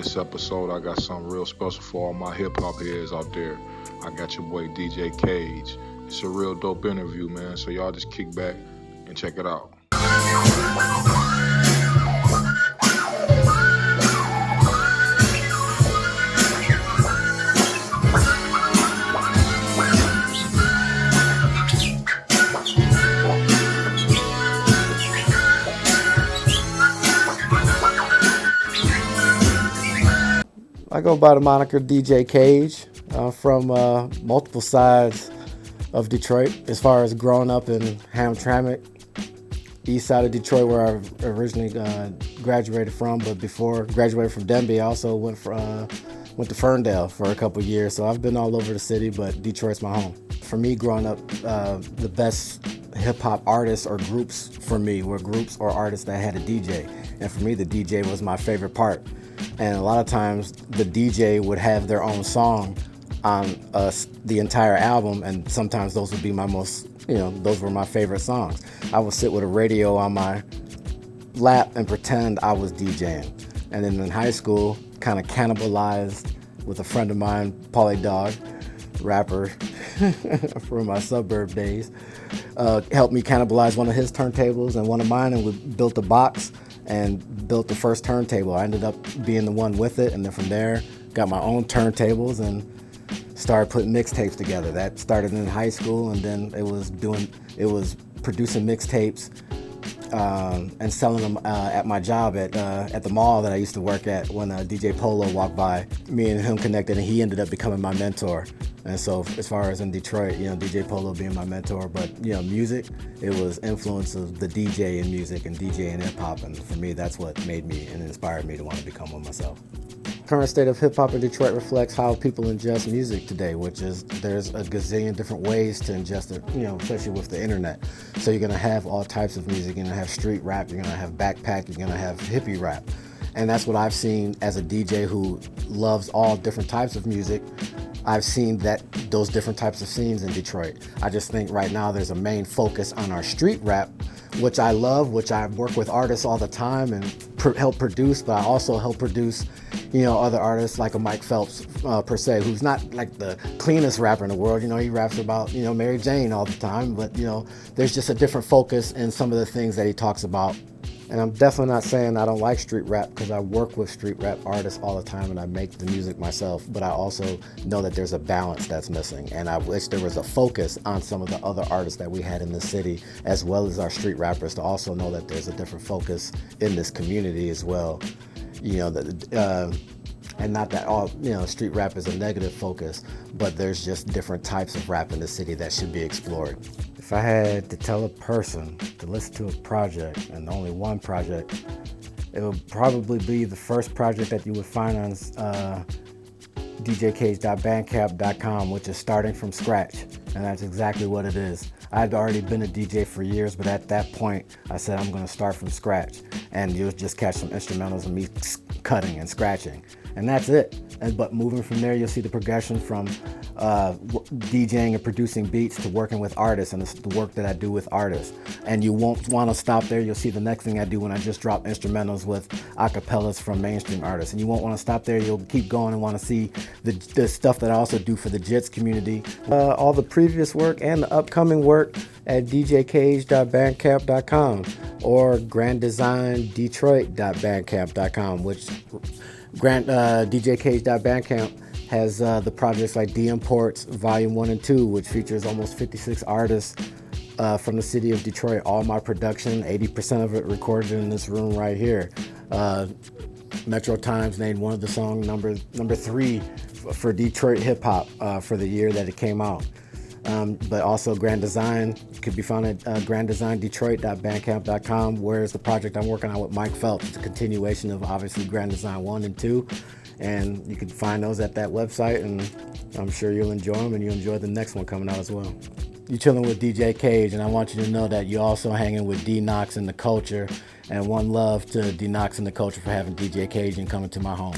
this episode, I got something real special for all my hip hop heads out there. I got your boy djKage. It's a real dope interview, man. So y'all just kick back and check it out. I go by the moniker djKage. I'm from multiple sides of Detroit. As far as growing up in Hamtramck, east side of Detroit, where I originally graduated from. But before graduating from Denby, I also went to Ferndale for a couple years. So I've been all over the city, but Detroit's my home. For me, growing up, the best hip-hop artists or groups for me were groups or artists that had a DJ. And for me, the DJ was my favorite part. And a lot of times the DJ would have their own song on the entire album, and sometimes those would be those were my favorite songs. I would sit with a radio on my lap and pretend I was DJing. And then in high school, kind of cannibalized with a friend of mine, Pauly Dog, rapper from my suburb days, helped me cannibalize one of his turntables and one of mine, and we built a box and built the first turntable. I ended up being the one with it, and then from there, got my own turntables and started putting mixtapes together. That started in high school, and then it was producing mixtapes and selling them at my job at the mall that I used to work at. When DJ Polo walked by, me and him connected, and he ended up becoming my mentor. And so as far as in Detroit, DJ Polo being my mentor, but music, it was influence of the DJ in music and DJ in hip hop, and for me, that's what made me and inspired me to want to become one myself. Current state of hip hop in Detroit reflects how people ingest music today, which is there's a gazillion different ways to ingest it, especially with the internet. So you're gonna have all types of music. You're gonna have street rap, you're gonna have backpack, you're gonna have hippie rap. And that's what I've seen as a DJ who loves all different types of music. I've seen those different types of scenes in Detroit. I just think right now there's a main focus on our street rap, which I love, which I work with artists all the time and help produce, but I also help produce, other artists like a Mike Phelps per se, who's not like the cleanest rapper in the world. He raps about, Mary Jane all the time, but there's just a different focus in some of the things that he talks about. And I'm definitely not saying I don't like street rap, because I work with street rap artists all the time and I make the music myself, but I also know that there's a balance that's missing, and I wish there was a focus on some of the other artists that we had in the city, as well as our street rappers, to also know that there's a different focus in this community as well. And not that all street rap is a negative focus, but there's just different types of rap in the city that should be explored. If I had to tell a person to listen to a project, and only one project, it would probably be the first project that you would find on djKage.bandcamp.com, which is starting from scratch, and that's exactly what it is. I'd already been a DJ for years, but at that point, I said I'm going to start from scratch, and you'll just catch some instrumentals of me cutting and scratching, and that's it. But moving from there, you'll see the progression from DJing and producing beats to working with artists, and the work that I do with artists. And you won't want to stop there. You'll see the next thing I do when I just drop instrumentals with acapellas from mainstream artists. And you won't want to stop there. You'll keep going and want to see the stuff that I also do for the JITS community. All the previous work and the upcoming work at djKage.bandcamp.com or granddesigndetroit.bandcamp.com, which djKage.bandcamp has the projects like D Imports Volume 1 and 2, which features almost 56 artists from the city of Detroit. All my production, 80% of it recorded in this room right here. Metro Times named one of the songs number 3 for Detroit hip hop for the year that it came out. But also Grand Design could be found at granddesigndetroit.bandcamp.com, where's the project I'm working on with Mike Phelps. It's a continuation of obviously Grand Design 1 and 2. And you can find those at that website, and I'm sure you'll enjoy them, and you'll enjoy the next one coming out as well. You're chilling with djKage, and I want you to know that you're also hanging with D-Knox and the Culture, and one love to D-Knox and the Culture for having djKage and coming to my home.